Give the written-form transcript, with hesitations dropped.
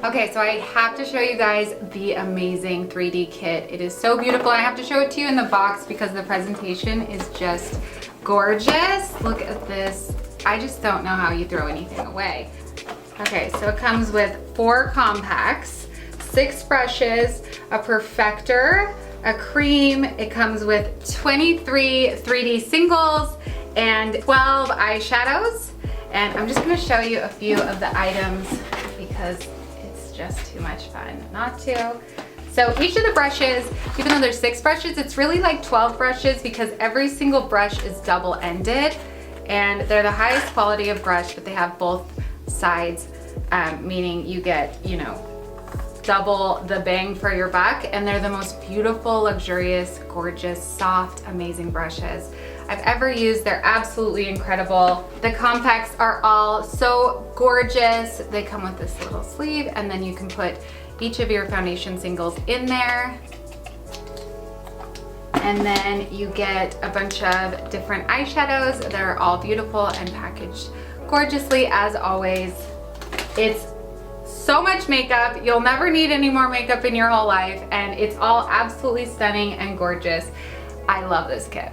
Okay, so I have to show you guys the amazing 3D kit. It is so beautiful. I have to show it to you in the box because the presentation is just gorgeous. Look at this. I just don't know how you throw anything away. Okay, so it comes with 4 compacts, 6 brushes, a perfector, a cream. It comes with 23 3D singles and 12 eyeshadows. And I'm just gonna show you a few of the items because it's just too much fun not to. So each of the brushes, even though there's 6 brushes, it's really like 12 brushes because every single brush is double-ended, and they're the highest quality of brush, but they have both sides, meaning you get, you know, double the bang for your buck, and they're the most beautiful, luxurious, gorgeous, soft, amazing brushes I've ever used. They're absolutely incredible. The compacts are all so gorgeous. They come with this little sleeve, and then you can put each of your foundation singles in there. And then you get a bunch of different eyeshadows. They're all beautiful and packaged gorgeously as always. It's so much makeup. You'll never need any more makeup in your whole life, and it's all absolutely stunning and gorgeous. I love this kit.